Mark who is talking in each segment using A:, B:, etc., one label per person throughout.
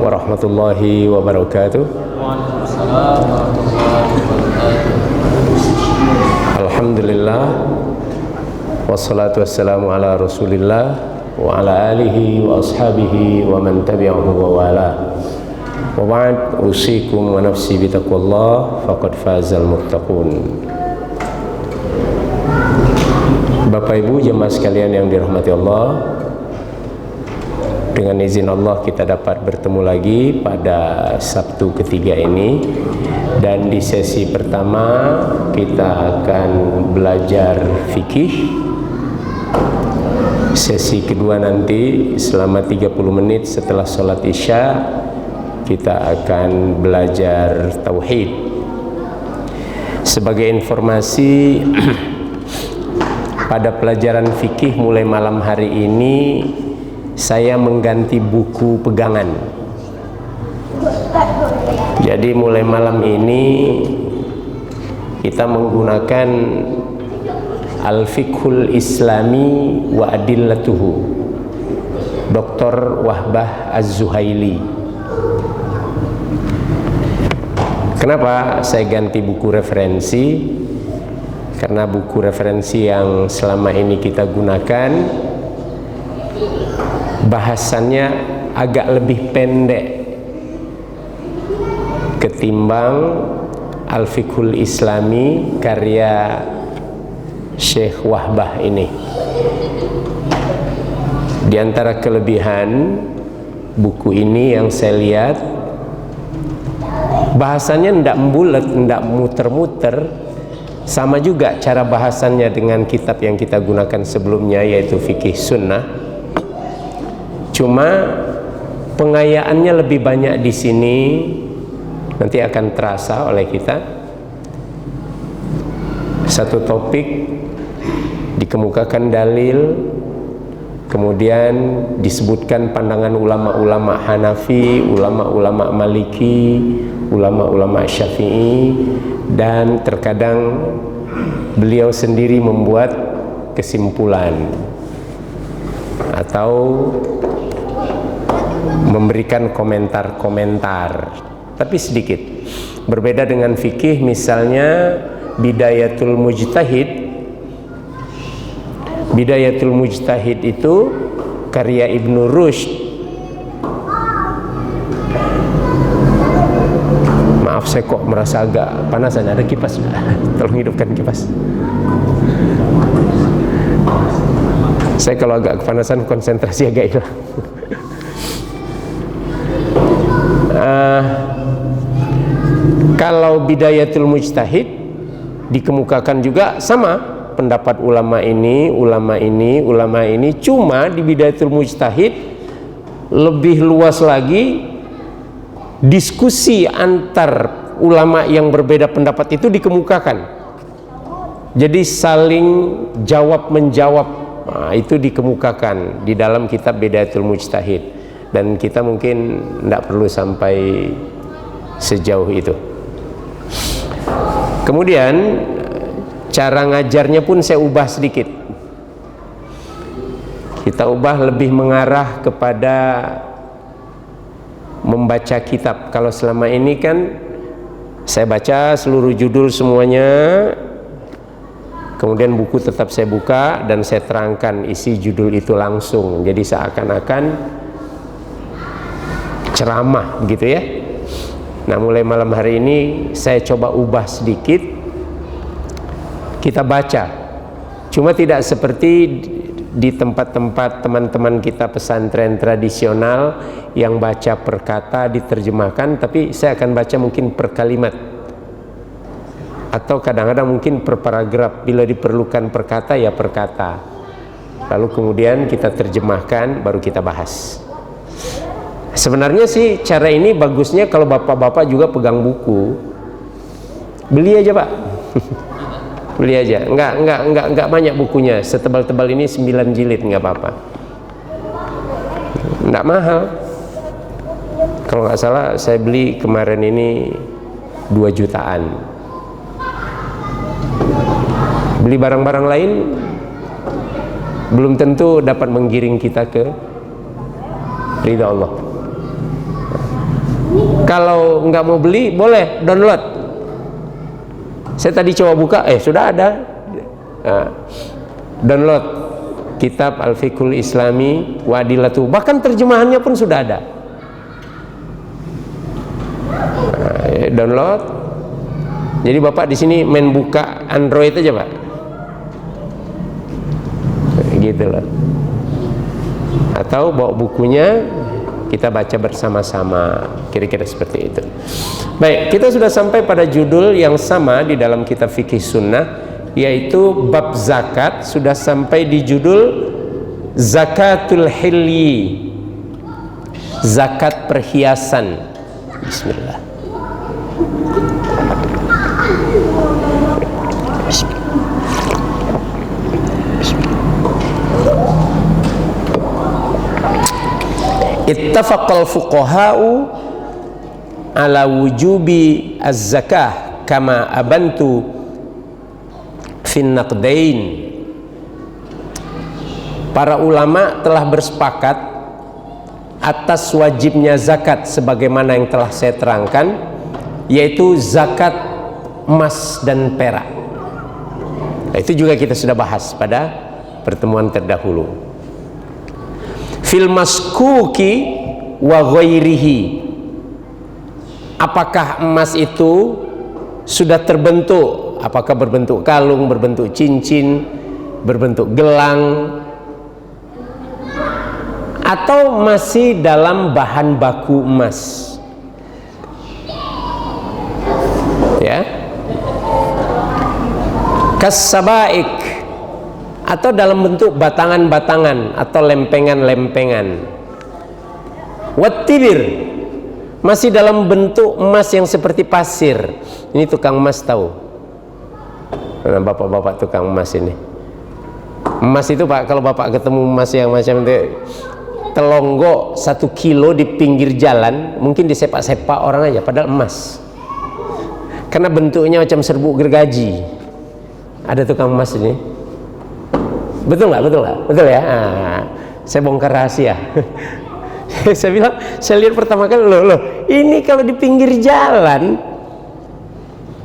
A: warahmatullahi wabarakatuh. Alhamdulillah, wassalatu wassalamu ala rasulillah wa ala alihi wa ashabihi wa man tabi'ahu wa wala. Wa ba'd, usikum wa nafsi bitaqwallah faqad fazal muttaqun. Bapak Ibu jemaah sekalian yang dirahmati Allah, dengan izin Allah kita dapat bertemu lagi pada Sabtu ketiga ini, dan di sesi pertama kita akan belajar fikih. Sesi kedua nanti selama 30 menit setelah sholat Isya kita akan belajar tauhid. Sebagai informasi, pada pelajaran fikih mulai malam hari ini saya mengganti buku pegangan. Jadi mulai malam ini kita menggunakan Al-Fiqhul Islami wa Adillatuhu, Dr. Wahbah Az-Zuhaili. Kenapa saya ganti buku referensi? Karena buku referensi yang selama ini kita gunakan bahasannya agak lebih pendek ketimbang Al-Fiqhul Islami karya Syekh Wahbah ini. Di antara kelebihan buku ini yang saya lihat, bahasanya tidak membulat, tidak muter-muter. Sama juga cara bahasannya dengan kitab yang kita gunakan sebelumnya, yaitu Fikih Sunnah. Cuma pengayaannya lebih banyak di sini, nanti akan terasa oleh kita. Satu topik dikemukakan dalil, kemudian disebutkan pandangan ulama-ulama Hanafi, ulama-ulama Maliki, ulama-ulama Syafi'i, dan terkadang beliau sendiri membuat kesimpulan atau memberikan komentar-komentar, tapi sedikit. Berbeda dengan fikih, misalnya Bidayatul Mujtahid. Bidayatul Mujtahid itu karya Ibnu Rushd. Maaf, saya kok merasa agak panasan. Ada kipas? Tolong hidupkan kipas. Saya kalau agak kepanasan konsentrasi agak hilang. Kalau Bidayatul Mujtahid dikemukakan juga sama pendapat ulama ini, ulama ini, ulama ini. Cuma di Bidayatul Mujtahid lebih luas lagi, diskusi antar ulama yang berbeda pendapat itu dikemukakan. Jadi saling jawab menjawab, itu dikemukakan di dalam kitab Bidayatul Mujtahid, dan kita mungkin tidak perlu sampai sejauh itu. Kemudian cara ngajarnya pun saya ubah sedikit. Kita ubah lebih mengarah kepada membaca kitab. Kalau selama ini kan saya baca seluruh judul semuanya, kemudian buku tetap saya buka dan saya terangkan isi judul itu langsung. Jadi seakan-akan ceramah gitu ya. Nah, mulai malam hari ini saya coba ubah sedikit. Kita baca, cuma tidak seperti di tempat-tempat teman-teman kita pesantren tradisional yang baca per kata diterjemahkan, tapi saya akan baca mungkin per kalimat, atau kadang-kadang mungkin per paragraf. Bila diperlukan per kata ya per kata, lalu kemudian kita terjemahkan, baru kita bahas. Sebenarnya sih cara ini bagusnya kalau bapak-bapak juga pegang buku, beli aja Pak. Beli aja, enggak banyak bukunya, setebal-tebal ini 9 jilid, enggak apa-apa, enggak mahal. Kalau nggak salah saya beli kemarin ini 2 jutaan. Beli barang-barang lain belum tentu dapat menggiring kita ke ridha Allah. Kalau nggak mau beli, boleh download. Saya tadi coba buka, sudah ada. Nah, download kitab Al-Fiqhul Islami wa Adillatuh. Bahkan terjemahannya pun sudah ada. Nah, download. Jadi Bapak di sini main buka Android aja, Pak. Gitu loh. Atau bawa bukunya, kita baca bersama-sama, kira-kira seperti itu. Baik, kita sudah sampai pada judul yang sama di dalam kitab fikih sunnah, yaitu bab zakat. Sudah sampai di judul zakatul hilli, zakat perhiasan. Bismillah. Ittafaqal fuqaha'u ala wujubi az-zakah kama abantu fin naqdain. Para ulama telah bersepakat atas wajibnya zakat sebagaimana yang telah saya terangkan, yaitu zakat emas dan perak. Nah, itu juga kita sudah bahas pada pertemuan terdahulu. Fil maskuki wa ghairihi, apakah emas itu sudah terbentuk, apakah berbentuk kalung, berbentuk cincin, berbentuk gelang, atau masih dalam bahan baku emas, ya, kasabaik, atau dalam bentuk batangan-batangan atau lempengan-lempengan. Wattibir, masih dalam bentuk emas yang seperti pasir. Ini tukang emas tahu. Nah, bapak-bapak tukang emas ini. Emas itu Pak, kalau Bapak ketemu emas yang macam itu, telonggo 1 kilo di pinggir jalan, mungkin disepak-sepak orang aja, padahal emas. Karena bentuknya macam serbuk gergaji. Ada tukang emas ini. Betul nggak? Betul ya. Nah, saya bongkar rahasia. Saya bilang, saya lihat pertama kali, loh, ini kalau di pinggir jalan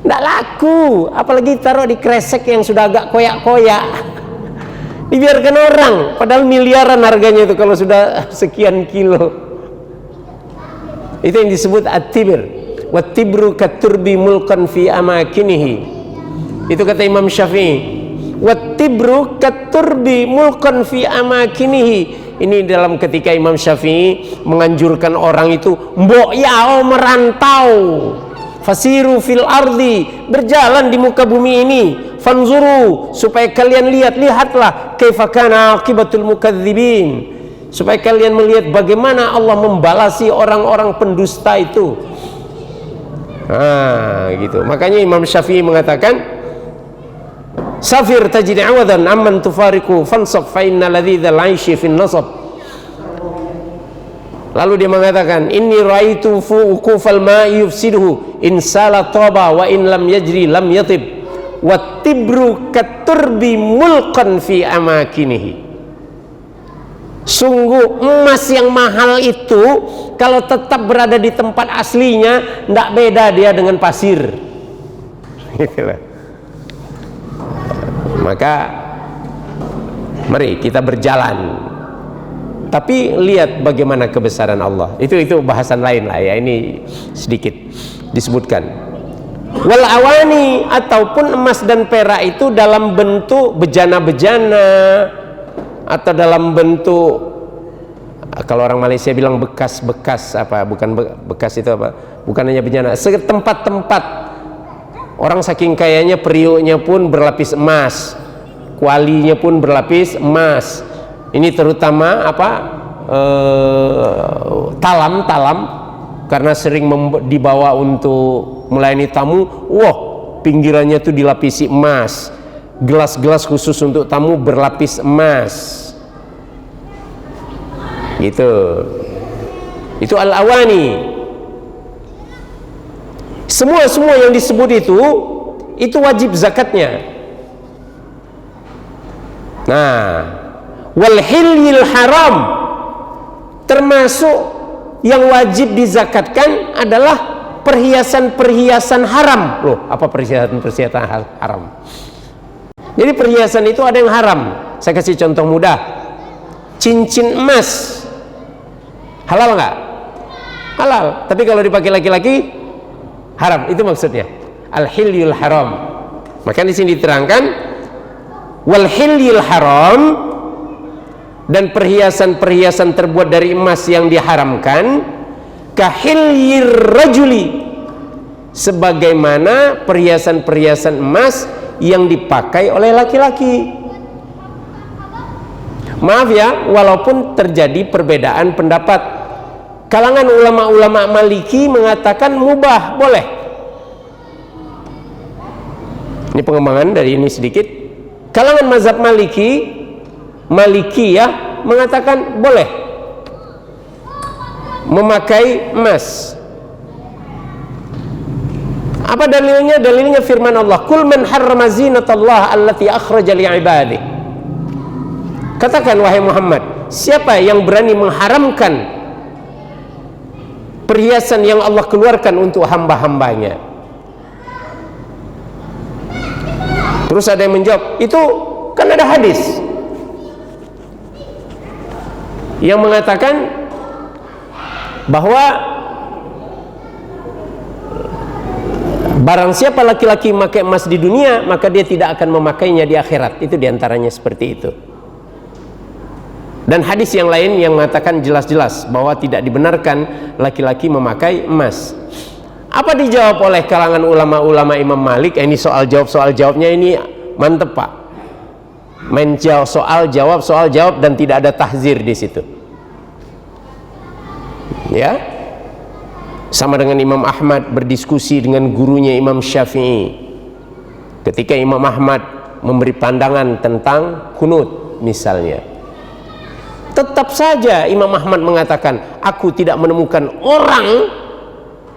A: nggak laku, apalagi taruh di kresek yang sudah agak koyak-koyak, dibiarkan orang, padahal miliaran harganya itu kalau sudah sekian kilo. Itu yang disebut at-tibr. Wat-tibru katurbi mulkan fi amakinihi. Itu kata Imam Syafi'i. Wattibru katurbi mulkan fi amakinihi. Ini dalam ketika Imam Syafi'i menganjurkan orang itu mbok yao merantau, fasiru fil ardi, berjalan di muka bumi ini, fanzuru, supaya kalian lihatlah kaifa kana aqibatul mukadzibin, supaya kalian melihat bagaimana Allah membalasi orang-orang pendusta itu. Nah, gitu. Makanya Imam Syafi'i mengatakan, safir tajid awadan amman tufariku fansab fa inna ladzal aishi fin nasab. Lalu dia mengatakan, inni raitu fuqufal ma'i yufsiduhu in sala taba wa in lam yajri lam yatib wattibru katurbi mulkan fi amakinihi. Sungguh emas yang mahal itu kalau tetap berada di tempat aslinya, tidak beda dia dengan pasir. Itulah. Maka mari kita berjalan, tapi lihat bagaimana kebesaran Allah. Itu bahasan lain lah ya, ini sedikit disebutkan. Wal awani, ataupun emas dan perak itu dalam bentuk bejana-bejana, atau dalam bentuk, kalau orang Malaysia bilang bekas-bekas apa, bukan bekas itu apa, bukan hanya bejana, tempat-tempat. Orang saking kayanya periuknya pun berlapis emas, kualinya pun berlapis emas. Ini terutama apa, talam-talam, karena sering dibawa untuk melayani tamu. Wah, pinggirannya tuh dilapisi emas. Gelas-gelas khusus untuk tamu berlapis emas. Gitu. Itu al-awani. Semua yang disebut itu wajib zakatnya. Nah, wal hilyil haram, termasuk yang wajib dizakatkan adalah perhiasan-perhiasan haram. Loh, apa perhiasan-perhiasan haram? Jadi perhiasan itu ada yang haram. Saya kasih contoh mudah. Cincin emas halal nggak? Halal. Tapi kalau dipakai laki-laki haram. Itu maksudnya. Al-hilyul haram. Maka di sini diterangkan wal hilyul haram, dan perhiasan-perhiasan terbuat dari emas yang diharamkan, kahilyir rajuli, sebagaimana perhiasan-perhiasan emas yang dipakai oleh laki-laki. Maaf ya, walaupun terjadi perbedaan pendapat. Kalangan ulama-ulama Maliki mengatakan mubah, boleh. Ini pengembangan dari ini sedikit. Kalangan mazhab Malikiyah mengatakan boleh memakai emas. Apa dalilnya? Dalilnya firman Allah, "Qul man harrama zinatallah allati akhraja li'ibadihi." Katakan wahai Muhammad, siapa yang berani mengharamkan perhiasan yang Allah keluarkan untuk hamba-hambanya? Terus ada yang menjawab, itu kan ada hadis yang mengatakan bahwa barang siapa laki-laki memakai emas di dunia, maka dia tidak akan memakainya di akhirat. Itu diantaranya seperti itu. Dan hadis yang lain yang mengatakan jelas-jelas bahwa tidak dibenarkan laki-laki memakai emas. Apa dijawab oleh kalangan ulama-ulama Imam Malik? Ini soal jawabnya ini mantep Pak. Main soal jawab dan tidak ada tahzir di situ. Ya, sama dengan Imam Ahmad berdiskusi dengan gurunya Imam Syafi'i. Ketika Imam Ahmad memberi pandangan tentang kunut misalnya, tetap saja Imam Ahmad mengatakan, aku tidak menemukan orang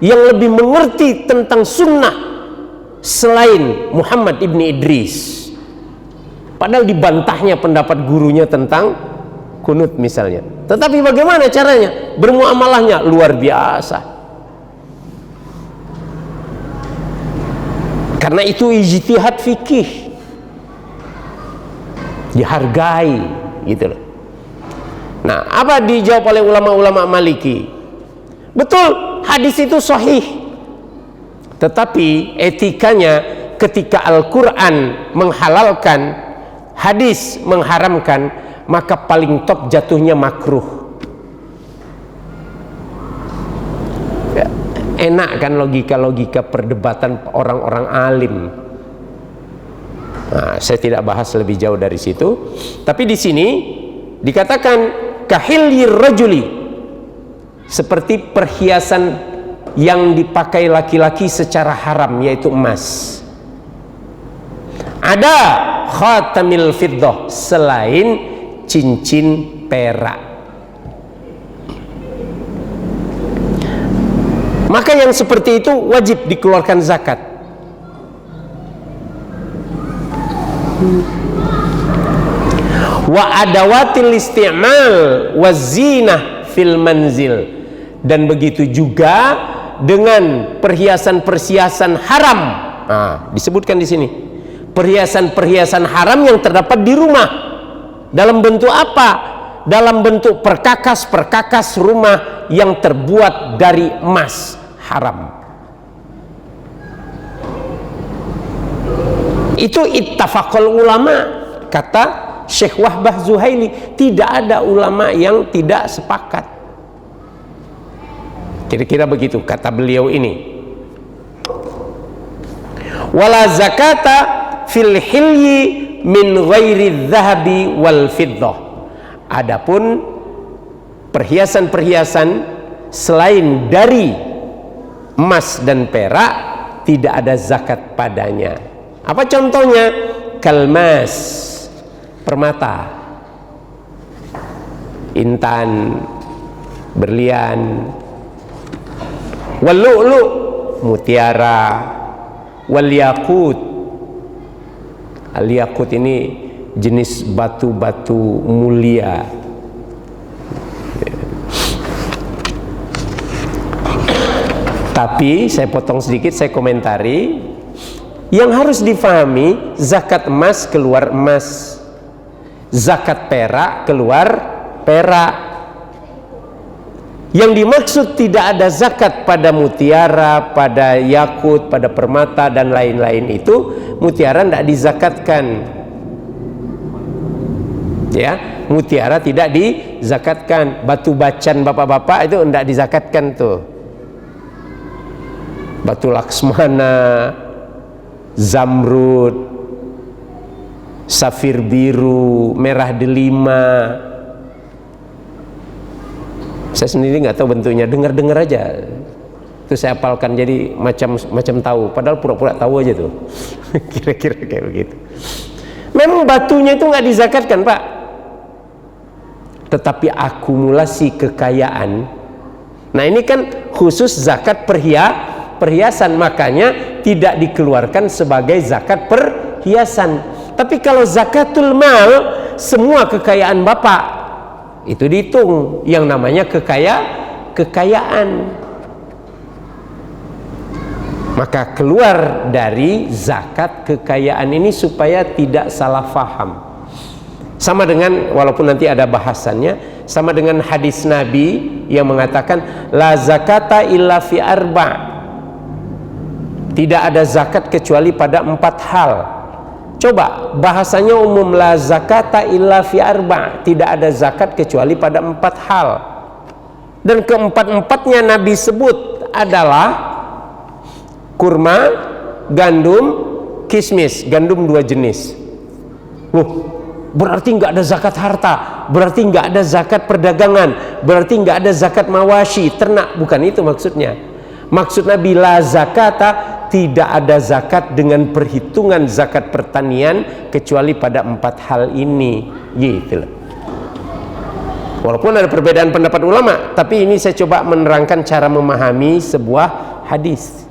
A: yang lebih mengerti tentang sunnah selain Muhammad ibni Idris. Padahal dibantahnya pendapat gurunya tentang kunut misalnya. Tetapi bagaimana caranya? Bermuamalahnya luar biasa. Karena itu ijtihad fikih, dihargai gitu loh. Nah, apa dijawab oleh ulama-ulama Maliki? Betul, hadis itu sahih. Tetapi etikanya ketika Al-Quran menghalalkan, hadis mengharamkan, maka paling top jatuhnya makruh. Ya, enak kan logika-logika perdebatan orang-orang alim. Nah, saya tidak bahas lebih jauh dari situ. Tapi di sini dikatakan kahilyir rajuli, seperti perhiasan yang dipakai laki-laki secara haram, yaitu emas. Ada khatamil fiddah, selain cincin perak. Maka yang seperti itu wajib dikeluarkan zakat. Wa adawatil isti'mal wa zinah fil manzil, dan begitu juga dengan perhiasan-perhiasan haram. Nah, disebutkan di sini perhiasan-perhiasan haram yang terdapat di rumah. Dalam bentuk apa? Dalam bentuk perkakas-perkakas rumah yang terbuat dari emas, haram. Itu ittafaqul ulama, kata Syekh Wahbah Zuhaili. Tidak ada ulama yang tidak sepakat. Kira-kira begitu kata beliau ini. Wala zakata fil hilyi min ghairi dhahabi wal fiddah. Adapun perhiasan-perhiasan selain dari emas dan perak, tidak ada zakat padanya. Apa contohnya? Kalmas, permata, intan, berlian, wal lu'lu', mutiara, wal yakut. Al yakut ini jenis batu-batu mulia. Tapi saya potong sedikit, saya komentari. Yang harus difahami, zakat emas keluar emas, zakat perak keluar perak. Yang dimaksud tidak ada zakat pada mutiara, pada yakut, pada permata dan lain-lain itu, mutiara tidak dizakatkan. Ya, mutiara tidak dizakatkan. Batu bacan bapak-bapak itu tidak dizakatkan tuh. Batu laksmana, zamrud, safir biru, merah delima. Saya sendiri nggak tahu bentuknya, dengar-dengar aja. Itu saya hafalkan jadi macam tahu, padahal pura-pura tahu aja tuh. Kira-kira kayak begitu. Memang batunya itu nggak dizakatkan, Pak. Tetapi akumulasi kekayaan. Nah, ini kan khusus zakat perhiasan, makanya tidak dikeluarkan sebagai zakat perhiasan. Tapi kalau zakatul mal, semua kekayaan Bapak itu dihitung, yang namanya kekayaan. Maka keluar dari zakat kekayaan ini supaya tidak salah faham. Sama dengan, walaupun nanti ada bahasannya, sama dengan hadis Nabi yang mengatakan la zakata illa fi arba. Tidak ada zakat kecuali pada 4 hal. Coba bahasanya umum, la zakata illa fi arba, tidak ada zakat kecuali pada 4 hal. Dan keempat-empatnya Nabi sebut adalah kurma, gandum, kismis. Gandum 2 jenis. Berarti nggak ada zakat harta, berarti nggak ada zakat perdagangan, berarti nggak ada zakat mawashi, ternak. Bukan itu maksudnya. Maksud Nabi la zakata, tidak ada zakat dengan perhitungan zakat pertanian kecuali pada 4 hal ini, gitu loh. Walaupun ada perbedaan pendapat ulama, tapi ini saya coba menerangkan cara memahami sebuah hadis.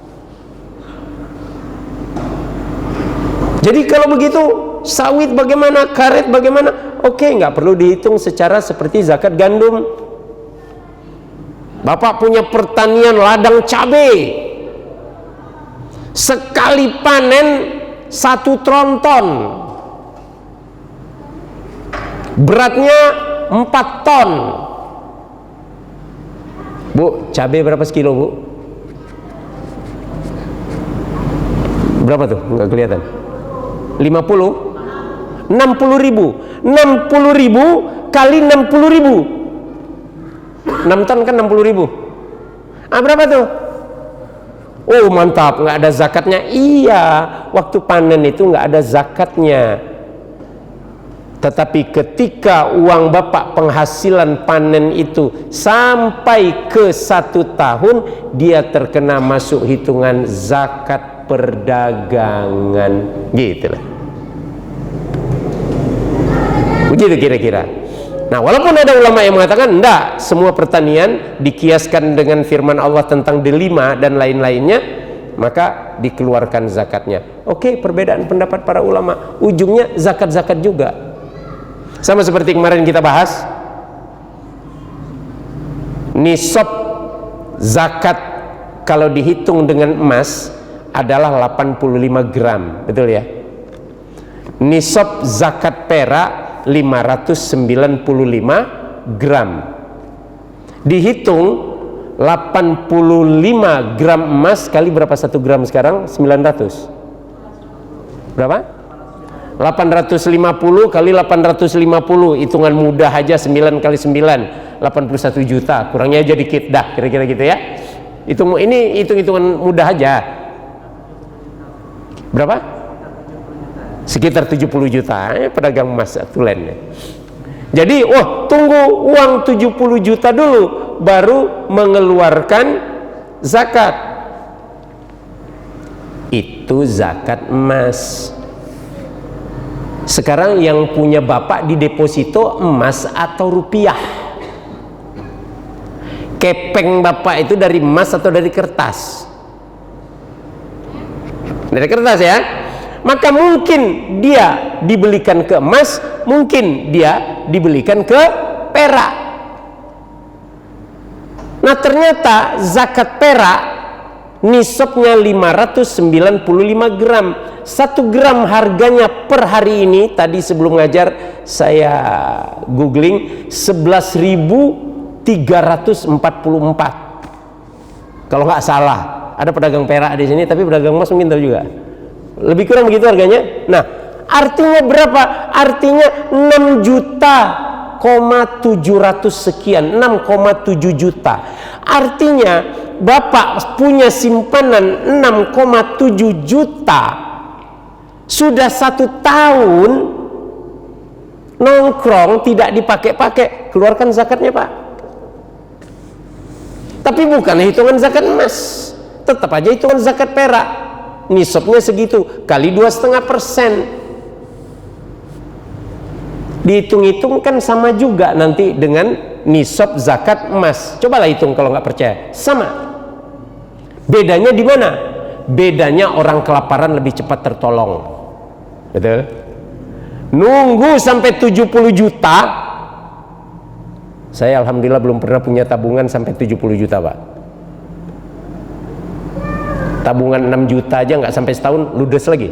A: Jadi kalau begitu, sawit bagaimana, karet bagaimana? Oke, nggak perlu dihitung secara seperti zakat gandum. Bapak punya pertanian ladang cabai, sekali panen 1 tronton, beratnya 4 ton. Bu, cabai berapa sekilo, Bu? Berapa tuh? Nggak kelihatan. 50? 60 ribu. 60 ribu kali 60 ribu. 6 ton kan 60 ribu. Berapa tuh? Oh mantap, nggak ada zakatnya. Iya, waktu panen itu nggak ada zakatnya. Tetapi ketika uang Bapak penghasilan panen itu sampai ke 1 tahun, dia terkena masuk hitungan zakat perdagangan, gitu lah. Begitu kira-kira. Nah, walaupun ada ulama yang mengatakan enggak, semua pertanian dikiaskan dengan firman Allah tentang delima dan lain-lainnya, maka dikeluarkan zakatnya. Oke, perbedaan pendapat para ulama, ujungnya zakat-zakat juga. Sama seperti kemarin kita bahas, nisab zakat kalau dihitung dengan emas adalah 85 gram, betul ya? Nisab zakat perak 595 gram. Dihitung 85 gram emas kali berapa 1 gram sekarang? 900. Berapa? 850 kali 850, hitungan mudah aja, 9 kali 9 81 juta, kurangnya aja dikit dah, kira-kira gitu ya. Ini hitung-hitungan mudah aja. Berapa? Sekitar 70 juta, pedagang emas tulen. Jadi, tunggu uang 70 juta dulu, baru mengeluarkan zakat. Itu zakat emas. Sekarang yang punya Bapak di deposito emas atau rupiah? Kepeng Bapak itu dari emas atau dari kertas? Dari kertas ya. Maka mungkin dia dibelikan ke emas, mungkin dia dibelikan ke perak. Nah ternyata zakat perak nisabnya 595 gram. 1 gram harganya per hari ini, tadi sebelum ngajar saya googling, 11.344 kalau nggak salah. Ada pedagang perak di sini, tapi pedagang emas mungkin tahu juga, lebih kurang begitu harganya. Nah, artinya berapa? Artinya 6.700.000 sekian, 6,7 juta. Artinya Bapak punya simpanan 6,7 juta, sudah 1 tahun nongkrong tidak dipakai-pakai, keluarkan zakatnya Pak. Tapi bukan hitungan zakat emas, tetap aja hitungan zakat perak. Nisabnya segitu kali 2,5%. Dihitung-hitung kan sama juga nanti dengan nisab zakat emas. Cobalah hitung kalau nggak percaya, sama. Bedanya di mana? Bedanya orang kelaparan lebih cepat tertolong. Betul? Nunggu sampai 70 juta. Saya alhamdulillah belum pernah punya tabungan sampai 70 juta Pak. Tabungan 6 juta aja nggak sampai setahun ludes lagi.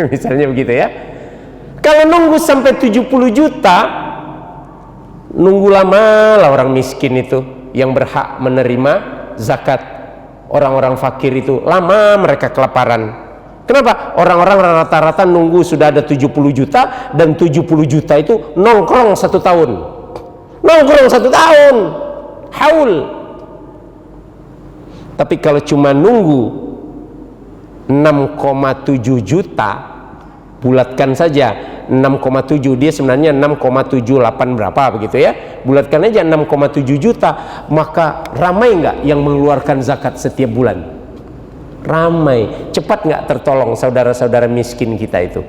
A: Misalnya begitu ya. Kalau nunggu sampai 70 juta, nunggu lama lah orang miskin itu yang berhak menerima zakat. Orang-orang fakir itu lama mereka kelaparan. Kenapa? Orang-orang rata-rata nunggu sudah ada 70 juta, dan 70 juta itu nongkrong 1 tahun. Nongkrong 1 tahun. Haul. Tapi kalau cuma nunggu 6,7 juta, bulatkan saja 6,7, dia sebenarnya 6,78 berapa begitu ya, bulatkan aja 6,7 juta, maka ramai nggak yang mengeluarkan zakat setiap bulan? Ramai. Cepat nggak tertolong saudara-saudara miskin kita itu,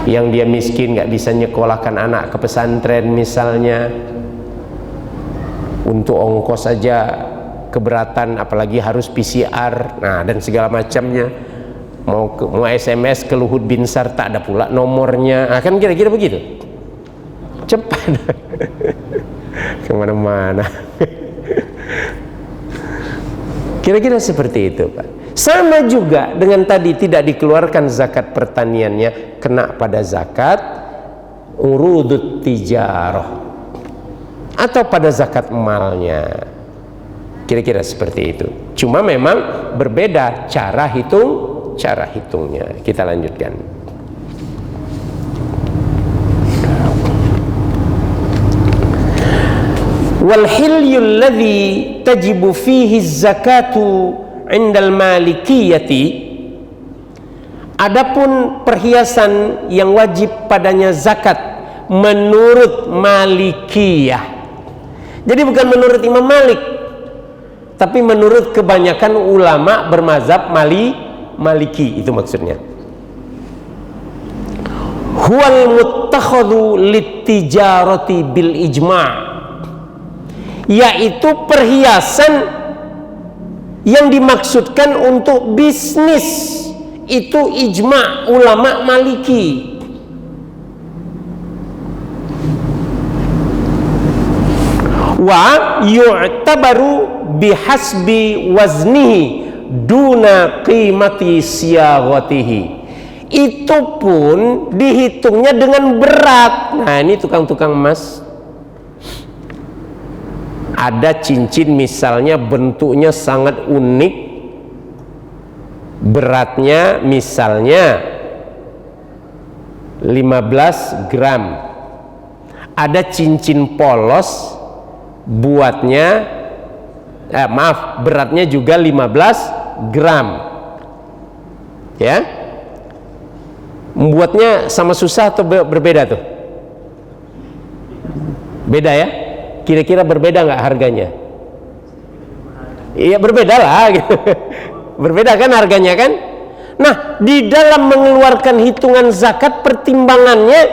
A: yang dia miskin nggak bisa nyekolahkan anak ke pesantren misalnya, untuk ongkos saja keberatan, apalagi harus PCR, nah dan segala macamnya. Mau SMS ke Luhut Binsar tak ada pula nomornya, kan kira-kira begitu. Cepat kemana-mana. Kira-kira seperti itu Pak. Sama juga dengan tadi, tidak dikeluarkan zakat pertaniannya, kena pada zakat urudut tijarah atau pada zakat malnya. Kira-kira seperti itu. Cuma memang berbeda cara hitungnya. Kita lanjutkan. Wal hilyul ladzi tajibu fihi zakatu 'indal malikiyati, adapun perhiasan yang wajib padanya zakat menurut Malikiyah. Jadi bukan menurut Imam Malik, tapi menurut kebanyakan ulama bermazhab Maliki, itu maksudnya. Huwal muttakhadhu litijarati bil ijma', yaitu perhiasan yang dimaksudkan untuk bisnis, itu ijma' ulama Maliki. Wa yu'tabaru bihasbi waznihi duna qimati siyaghatihi, itu pun dihitungnya dengan berat. Nah ini tukang-tukang emas, ada cincin misalnya bentuknya sangat unik, beratnya misalnya 15 gram. Ada cincin polos buatnya beratnya juga 15 gram ya. Membuatnya sama susah atau berbeda tuh? Beda ya? Kira-kira berbeda nggak harganya? Iya berbeda lah gitu. Berbeda kan harganya kan? Nah di dalam mengeluarkan hitungan zakat, pertimbangannya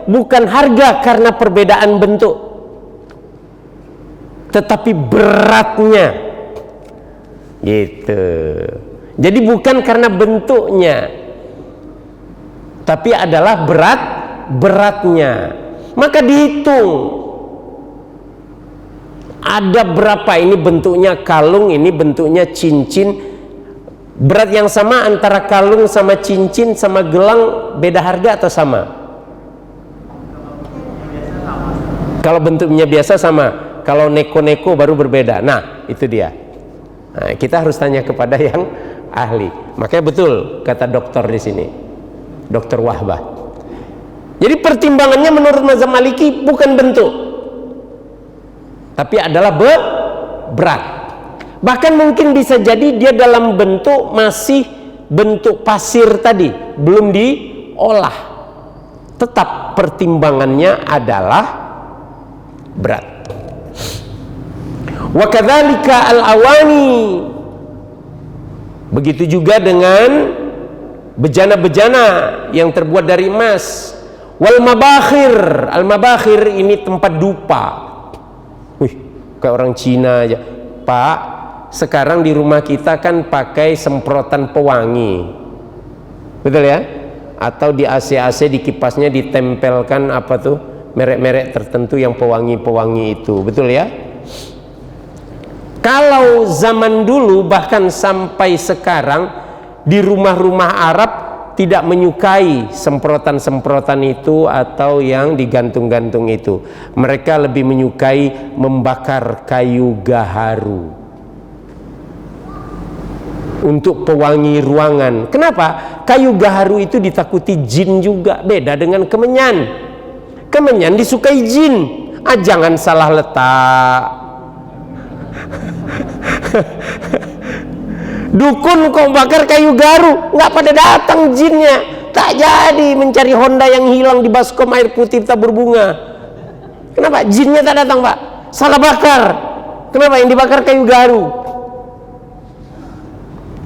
A: bukan harga karena perbedaan bentuk, tetapi beratnya gitu. Jadi bukan karena bentuknya, tapi adalah beratnya. Maka dihitung Ada berapa ini bentuknya kalung, ini bentuknya cincin. Berat yang sama antara kalung sama cincin sama gelang beda harga atau sama? Kalau bentuknya biasa sama, kalau neko-neko baru berbeda. Nah, itu dia. Nah, kita harus tanya kepada yang ahli. Makanya betul kata dokter di sini, Dokter Wahbah. Jadi pertimbangannya menurut mazhab Maliki bukan bentuk, tapi adalah berat. Bahkan mungkin bisa jadi dia dalam bentuk masih bentuk pasir tadi, belum diolah. Tetap pertimbangannya adalah berat. Wa kadzalika al-awani. Begitu juga dengan bejana-bejana yang terbuat dari emas. Wal mabakhir. Al-mabakhir ini tempat dupa. Wih, kayak orang Cina aja. Pak, sekarang di rumah kita kan pakai semprotan pewangi, betul ya? Atau di AC-AC, di kipasnya ditempelkan apa tuh, merek-merek tertentu yang pewangi-pewangi itu, betul ya? Kalau zaman dulu bahkan sampai sekarang di rumah-rumah Arab tidak menyukai semprotan-semprotan itu atau yang digantung-gantung itu. Mereka lebih menyukai membakar kayu gaharu untuk pewangi ruangan. Kenapa? Kayu gaharu itu ditakuti jin juga, beda dengan kemenyan. Kemenyan disukai jin. Jangan salah letak. Dukun kok bakar kayu gaharu, nggak pada datang jinnya. Tak jadi mencari Honda yang hilang di baskom air putih tabur bunga. Kenapa? Jinnya tak datang, Pak. Salah bakar. Kenapa? Yang dibakar kayu gaharu.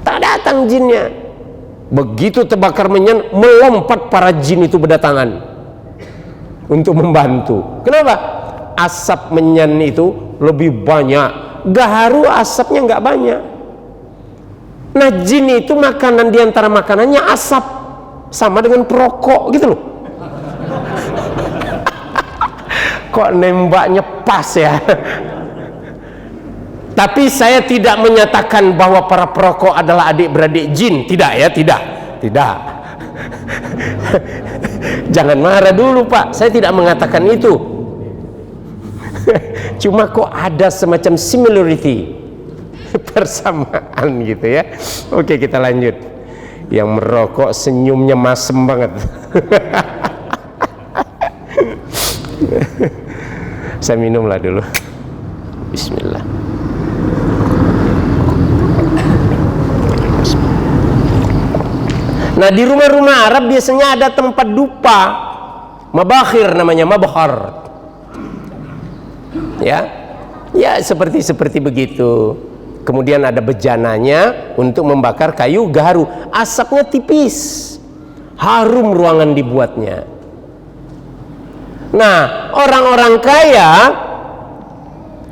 A: Tak datang jinnya. Begitu terbakar menyan, melompat para jin itu berdatangan untuk membantu. Kenapa? Asap menyan itu lebih banyak, gaharu asapnya nggak banyak. Nah, jin itu makanan, diantara makanannya asap, sama dengan perokok gitu loh. Kok nembaknya pas ya. Tapi saya tidak menyatakan bahwa para perokok adalah adik-beradik jin. Tidak ya, tidak. Jangan marah dulu, Pak. Saya tidak mengatakan itu. Cuma kok ada semacam similarity, persamaan gitu ya. Oke, kita lanjut. Yang merokok senyumnya masem banget. Saya minumlah dulu. Bismillah. Nah, di rumah-rumah Arab biasanya ada tempat dupa, mabakhir namanya, mabkhar. Ya seperti begitu. Kemudian ada bejananya untuk membakar kayu gaharu. Asapnya tipis, harum ruangan dibuatnya. Nah, orang-orang kaya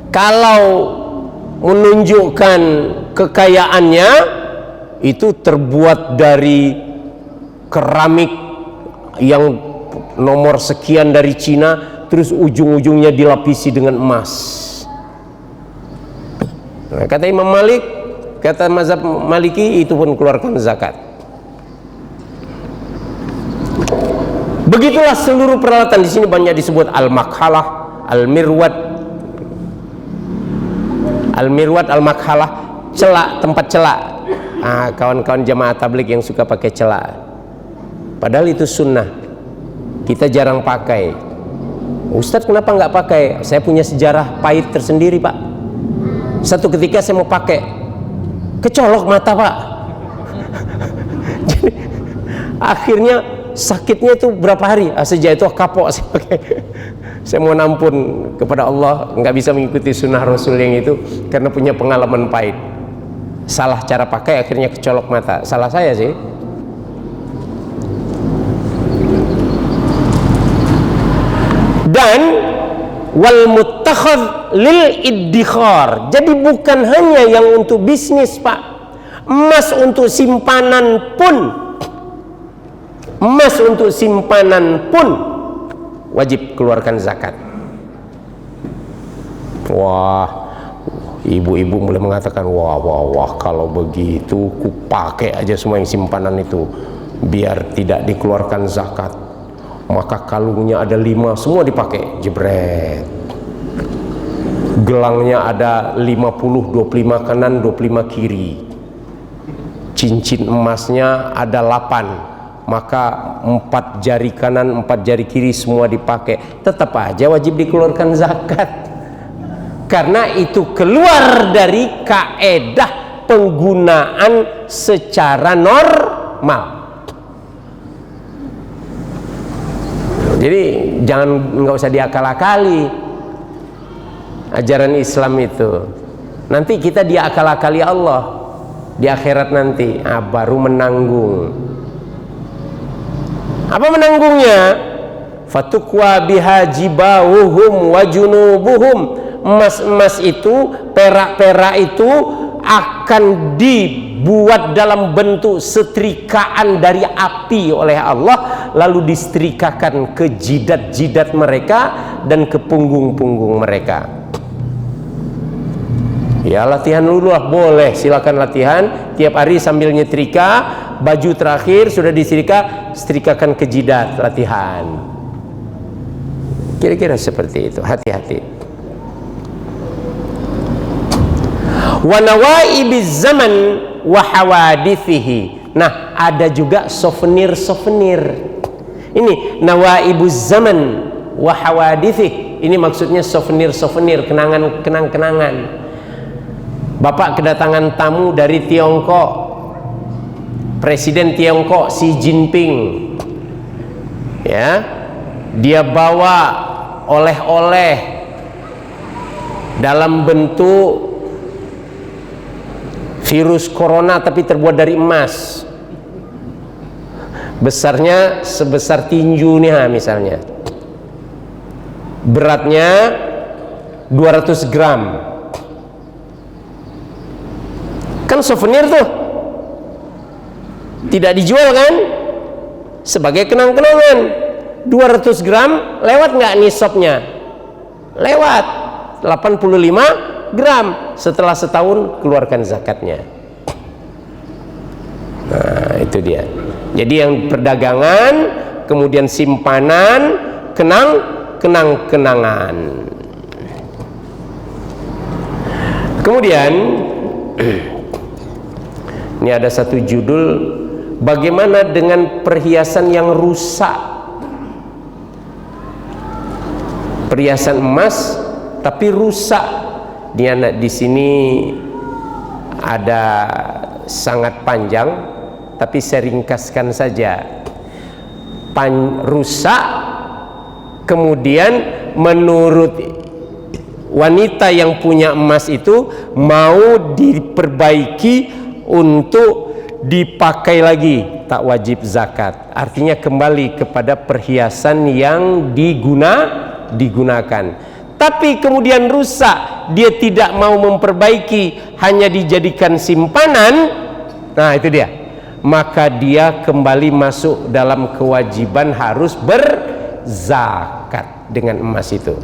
A: kalau menunjukkan kekayaannya itu terbuat dari keramik yang nomor sekian dari Cina, terus ujung-ujungnya dilapisi dengan emas. Nah, kata Imam Malik, kata mazhab Maliki, itu pun keluarkan zakat. Begitulah seluruh peralatan. Di sini banyak disebut al-makhalah, al-mirwat, al-makhalah, celak, tempat celak. Kawan-kawan jamaah tabligh yang suka pakai celak. Padahal itu sunnah, kita jarang pakai. Ustadz kenapa nggak pakai? Saya punya sejarah pahit tersendiri, Pak. Satu ketika saya mau pakai, kecolok mata, Pak. Jadi akhirnya sakitnya itu berapa hari. Sejak itu kapok saya pakai. Saya mau ampun kepada Allah, nggak bisa mengikuti sunnah Rasul yang itu karena punya pengalaman pahit. Salah cara pakai, akhirnya kecolok mata. Salah saya sih. Dan wal muttakhadh lil iddikhar. Jadi bukan hanya yang untuk bisnis, Pak. Emas untuk simpanan pun wajib keluarkan zakat. Wah, ibu-ibu mulai mengatakan, wah, kalau begitu ku pakai aja semua yang simpanan itu biar tidak dikeluarkan zakat. Maka kalungnya ada 5 semua dipakai, jebret. Gelangnya ada 50, 25 kanan 25 kiri. Cincin emasnya ada 8, maka 4 jari kanan 4 jari kiri semua dipakai. Tetap aja wajib dikeluarkan zakat, karena itu keluar dari kaedah penggunaan secara normal. Jadi nggak usah diakal-akali ajaran Islam itu. Nanti kita diakal-akali Allah di akhirat nanti, baru menanggung. Apa menanggungnya? Fatukwa biha jibawuhum wa junubuhum. Emas-emas itu, perak-perak itu akan dibuat dalam bentuk setrikaan dari api oleh Allah, lalu disetrikakan ke jidat-jidat mereka dan ke punggung-punggung mereka. Ya, latihan dulu lah, boleh, silakan latihan tiap hari sambil nyetrika. Baju terakhir sudah disetrika, setrikakan ke jidat, latihan. Kira-kira seperti itu, hati-hati. Wa nawaibiz zaman wa hawadithihi. Nah, ada juga souvenir-souvenir. Ini nawaibuz zaman wa hawadithihi. Ini maksudnya souvenir-souvenir, kenangan-kenangan. Bapak kedatangan tamu dari Tiongkok, Presiden Tiongkok Xi Jinping, ya, dia bawa oleh-oleh dalam bentuk virus corona tapi terbuat dari emas, besarnya sebesar tinju nih misalnya, beratnya 200 gram. Kan souvenir tuh, tidak dijual kan, sebagai kenang-kenangan. 200 gram lewat nggak nisabnya? Lewat, 85 gram. Setelah setahun keluarkan zakatnya. Nah, itu dia. Jadi yang perdagangan, kemudian simpanan, kenang-kenangan. Kemudian ini ada satu judul, bagaimana dengan perhiasan yang rusak? Perhiasan emas tapi rusak. Di sini ada sangat panjang, tapi saya ringkaskan saja. Rusak, kemudian menurut wanita yang punya emas itu mau diperbaiki untuk dipakai lagi, tak wajib zakat. Artinya kembali kepada perhiasan yang digunakan. Tapi kemudian rusak, dia tidak mau memperbaiki, hanya dijadikan simpanan. Nah, itu dia. Maka dia kembali masuk dalam kewajiban harus berzakat dengan emas itu.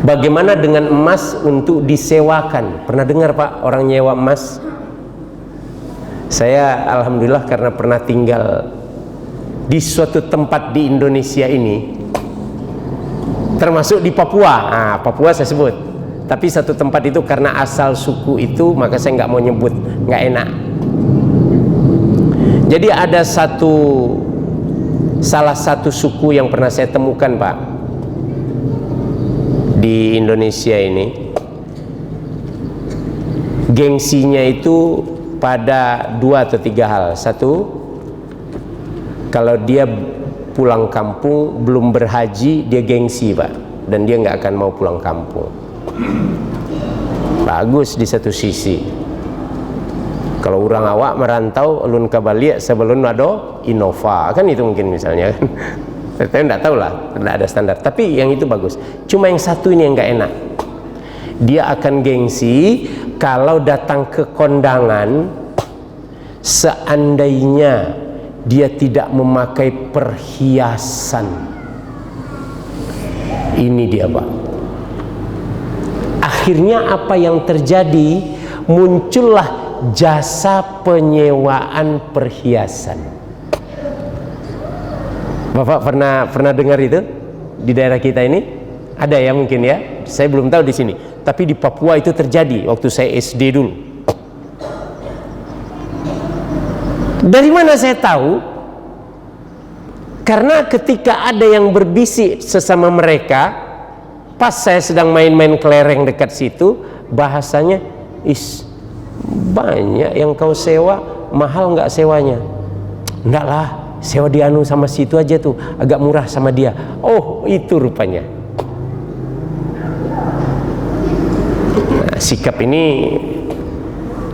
A: Bagaimana dengan emas untuk disewakan? Pernah dengar Pak orang nyewa emas? Saya alhamdulillah karena pernah tinggal di suatu tempat di Indonesia ini, termasuk di Papua. Nah, Papua saya sebut, tapi satu tempat itu karena asal suku itu, maka saya nggak mau nyebut, nggak enak. Jadi ada salah satu suku yang pernah saya temukan Pak di Indonesia ini, gengsinya itu pada 2 atau 3 hal. Satu, kalau dia pulang kampung belum berhaji, dia gengsi Pak, dan dia nggak akan mau pulang kampung. Bagus di satu sisi. Kalau orang awak merantau ulun kabaliak sebelum ada Innova, kan itu mungkin misalnya kan. Saya tidak tahu lah, tidak ada standar. Tapi yang itu bagus. Cuma yang satu ini yang nggak enak. Dia akan gengsi kalau datang ke kondangan, seandainya dia tidak memakai perhiasan Ini dia Pak. Akhirnya apa yang terjadi? Muncullah jasa penyewaan perhiasan. Bapak pernah dengar itu di daerah kita ini? Ada ya mungkin ya. Saya belum tahu di sini. Tapi di Papua itu terjadi waktu saya SD dulu. Dari mana saya tahu? Karena ketika ada yang berbisik sesama mereka, pas saya sedang main-main kelereng dekat situ, bahasanya, banyak yang kau sewa, mahal nggak sewanya? Enggak lah, sewa di anu sama situ aja tuh, agak murah sama dia. Oh, itu rupanya. Nah, sikap ini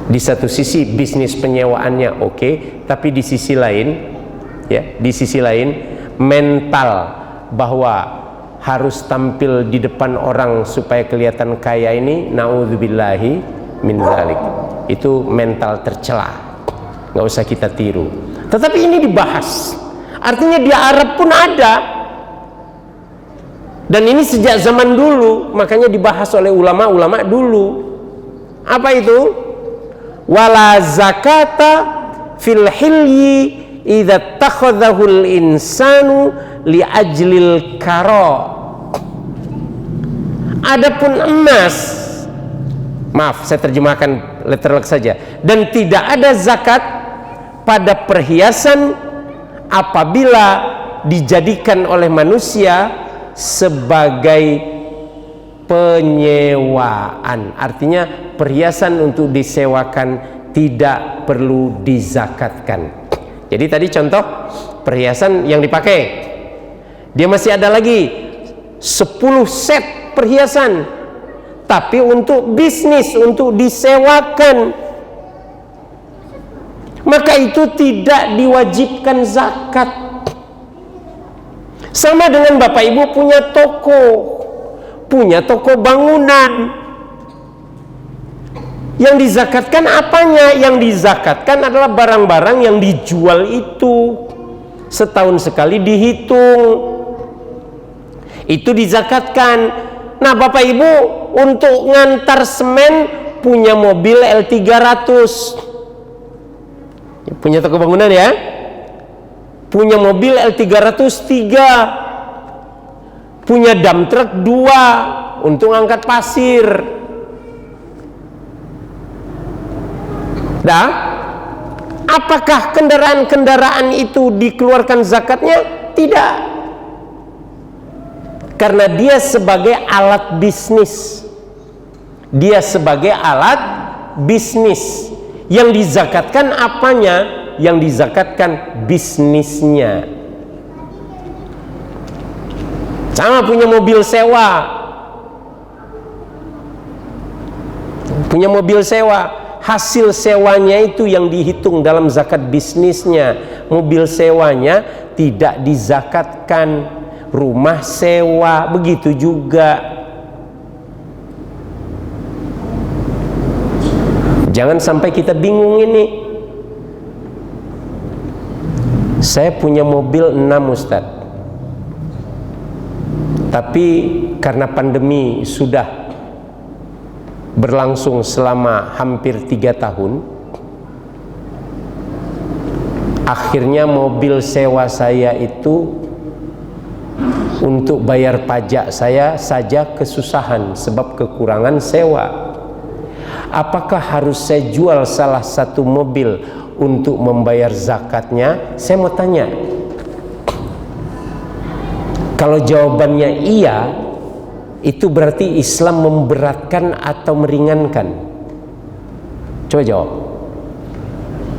A: di satu sisi bisnis penyewaannya oke, tapi di sisi lain ya, di sisi lain mental bahwa harus tampil di depan orang supaya kelihatan kaya ini, naudzubillahi min dzalik. Itu mental tercela, nggak usah kita tiru. Tetapi ini dibahas, artinya di Arab pun ada, dan ini sejak zaman dulu, makanya dibahas oleh ulama-ulama dulu. Apa itu? Wala zakata fil hilyi idza takhadhahul insanu li ajlil karo. Adapun emas, maaf saya terjemahkan letterlock saja, dan tidak ada zakat pada perhiasan apabila dijadikan oleh manusia sebagai penyewaan. Artinya perhiasan untuk disewakan tidak perlu dizakatkan. Jadi tadi contoh perhiasan yang dipakai, dia masih ada lagi 10 set perhiasan, tapi untuk bisnis, untuk disewakan, maka itu tidak diwajibkan zakat. Sama dengan Bapak Ibu punya toko bangunan. Yang dizakatkan apanya? Yang dizakatkan adalah barang-barang yang dijual itu. Setahun sekali dihitung, itu dizakatkan. Nah Bapak Ibu untuk ngantar semen punya mobil L300, punya toko bangunan ya, punya mobil L303, punya dump truck 2 untuk angkat pasir. Nah, apakah kendaraan-kendaraan itu dikeluarkan zakatnya? Tidak, karena dia sebagai alat bisnis. Dia sebagai alat bisnis. Yang dizakatkan apanya? Yang dizakatkan bisnisnya. Sama punya mobil sewa, hasil sewanya itu yang dihitung dalam zakat bisnisnya. Mobil sewanya tidak dizakatkan, rumah sewa begitu juga. Jangan sampai kita bingung ini. Saya punya mobil 6 Ustaz, tapi karena pandemi sudah berlangsung selama hampir 3 tahun, akhirnya mobil sewa saya itu untuk bayar pajak saya saja kesusahan sebab kekurangan sewa. Apakah harus saya jual salah satu mobil untuk membayar zakatnya? Saya mau tanya. Kalau jawabannya iya, itu berarti Islam memberatkan atau meringankan? Coba jawab.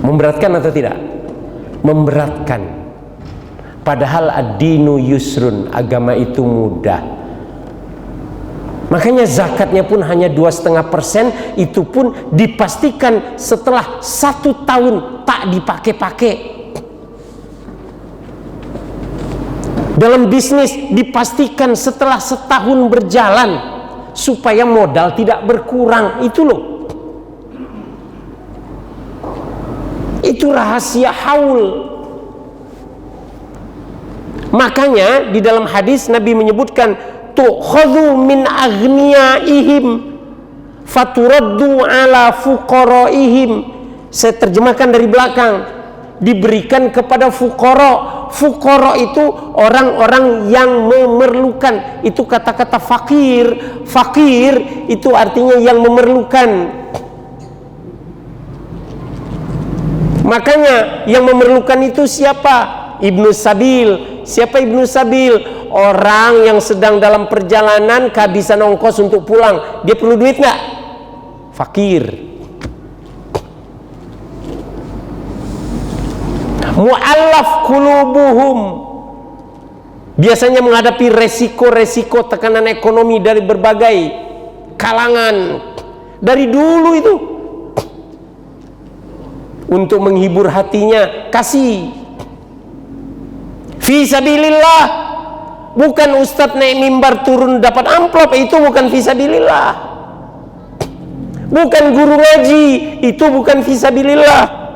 A: Memberatkan atau tidak? Memberatkan. Padahal ad-dinu yusrun, agama itu mudah. Makanya zakatnya pun hanya 2,5%, itu pun dipastikan setelah 1 tahun tak dipakai-pakai. Dalam bisnis dipastikan setelah setahun berjalan supaya modal tidak berkurang. Itu loh, itu rahasia haul. Makanya di dalam hadis Nabi menyebutkan tu'khadhu min aghniyaihim faturaddu ala fuqaraihim. Saya terjemahkan dari belakang, diberikan kepada fuqara. Fuqara itu orang-orang yang memerlukan. Itu kata-kata fakir. Fakir itu artinya yang memerlukan. Makanya yang memerlukan itu siapa? Ibnu Sabil. Siapa Ibnu Sabil? Orang yang sedang dalam perjalanan kehabisan ongkos untuk pulang. Dia perlu duit nggak? Fakir. Mu'allaf qulubuhum, biasanya menghadapi resiko-resiko tekanan ekonomi dari berbagai kalangan. Dari dulu itu, untuk menghibur hatinya, kasih. Fi sabilillah, bukan ustadz naik mimbar turun dapat amplop, itu bukan fi sabilillah. Bukan guru ngaji, itu bukan fi sabilillah.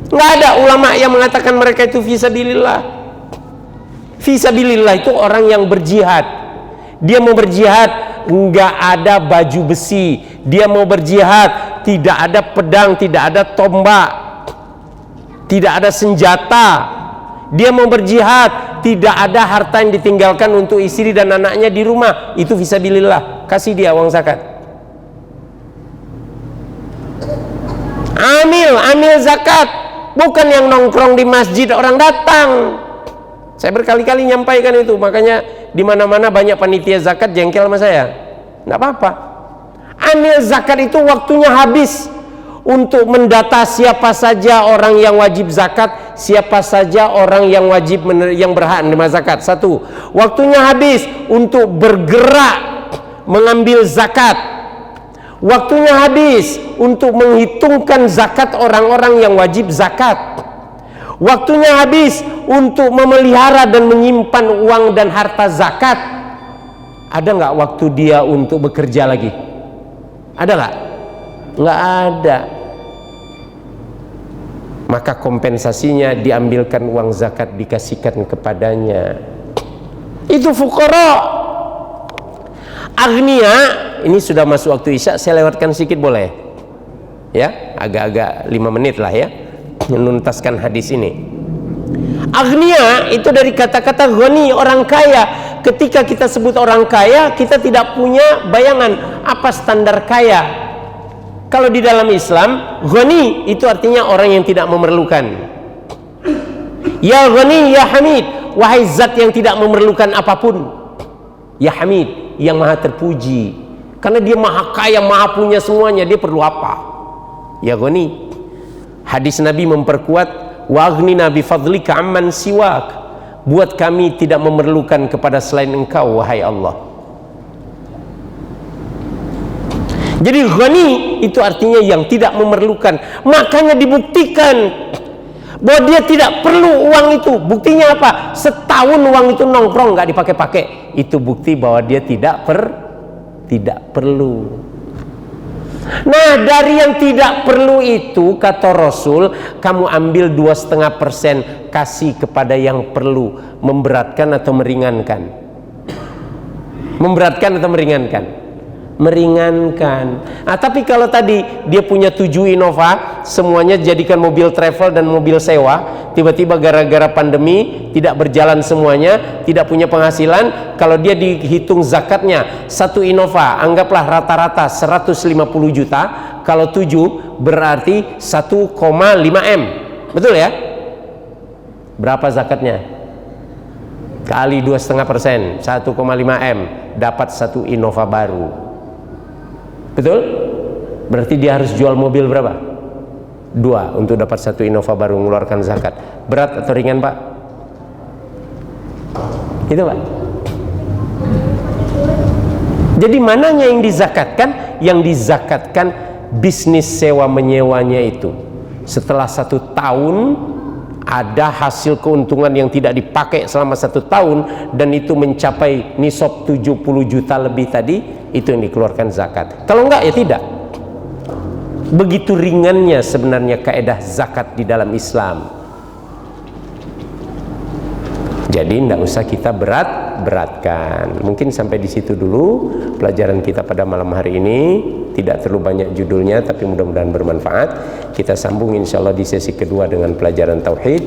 A: Nggak ada ulama yang mengatakan mereka itu fisabilillah. Fisabilillah itu orang yang berjihad. Dia mau berjihad, nggak ada baju besi. Dia mau berjihad, tidak ada pedang, tidak ada tombak, tidak ada senjata. Dia mau berjihad, tidak ada harta yang ditinggalkan untuk istri dan anaknya di rumah. Itu fisabilillah. Kasih dia uang zakat. Amil zakat. Bukan yang nongkrong di masjid orang datang. Saya berkali-kali nyampaikan itu, makanya di mana-mana banyak panitia zakat jengkel sama saya. Nggak apa-apa. Amil zakat itu waktunya habis untuk mendata siapa saja orang yang wajib zakat, siapa saja orang yang wajib yang berhak menerima zakat. Satu, waktunya habis untuk bergerak mengambil zakat. Waktunya habis untuk menghitungkan zakat orang-orang yang wajib zakat. Waktunya habis untuk memelihara dan menyimpan uang dan harta zakat. Ada nggak waktu dia untuk bekerja lagi? Ada nggak? Nggak ada. Maka kompensasinya diambilkan uang zakat, dikasihkan kepadanya. Itu fuqara. Agnia, ini sudah masuk waktu isya, saya lewatkan sedikit boleh? Ya, agak-agak 5 menit lah ya, menuntaskan hadis ini. Agnia itu dari kata-kata ghani, orang kaya. Ketika kita sebut orang kaya, kita tidak punya bayangan apa standar kaya. Kalau di dalam Islam, ghani itu artinya orang yang tidak memerlukan. Ya ghani, ya hamid, wahai zat yang tidak memerlukan apapun. Ya hamid, yang maha terpuji, karena dia maha kaya, maha punya semuanya. Dia perlu apa? Ya ghani. Hadis Nabi memperkuat, wa aghnina bi fadlika amman siwak, buat kami tidak memerlukan kepada selain engkau wahai Allah. Jadi ghani itu artinya yang tidak memerlukan. Makanya dibuktikan bahwa dia tidak perlu uang itu. Buktinya apa? Setahun uang itu nongkrong, nggak dipakai-pakai. Itu bukti bahwa dia tidak perlu. Nah, dari yang tidak perlu itu, kata Rasul, kamu ambil 2,5%, kasih kepada yang perlu. Memberatkan atau meringankan? Memberatkan atau meringankan? Meringankan. Nah, tapi kalau tadi dia punya 7 Innova, semuanya jadikan mobil travel dan mobil sewa, tiba-tiba gara-gara pandemi tidak berjalan semuanya, tidak punya penghasilan. Kalau dia dihitung zakatnya, 1 Innova anggaplah rata-rata 150 juta, kalau 7 berarti 1,5 M, betul ya? Berapa zakatnya? Kali 2,5%, 1,5 M, dapat 1 Innova baru. Betul? Berarti dia harus jual mobil berapa? 2 untuk dapat 1 Innova baru, mengeluarkan zakat. Berat atau ringan, Pak? Itu, Pak. Jadi mananya yang dizakatkan? Yang dizakatkan bisnis sewa menyewanya itu. Setelah 1 tahun ada hasil keuntungan yang tidak dipakai selama 1 tahun, dan itu mencapai nisab 70 juta lebih tadi, itu yang dikeluarkan zakat. Kalau enggak ya tidak. Begitu ringannya sebenarnya kaidah zakat di dalam Islam. Jadi tidak usah kita berat beratkan. Mungkin sampai di situ dulu pelajaran kita pada malam hari ini. Tidak terlalu banyak judulnya, tapi mudah-mudahan bermanfaat. Kita sambung insyaallah di sesi kedua dengan pelajaran tauhid.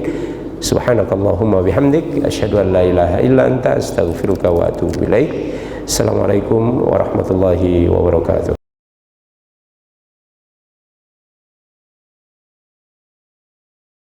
A: Subhanakallahumma bihamdik, asyhadu an la ilaha illa anta, astaghfiruka wa atubu ilaik. Assalamualaikum warahmatullahi wabarakatuh.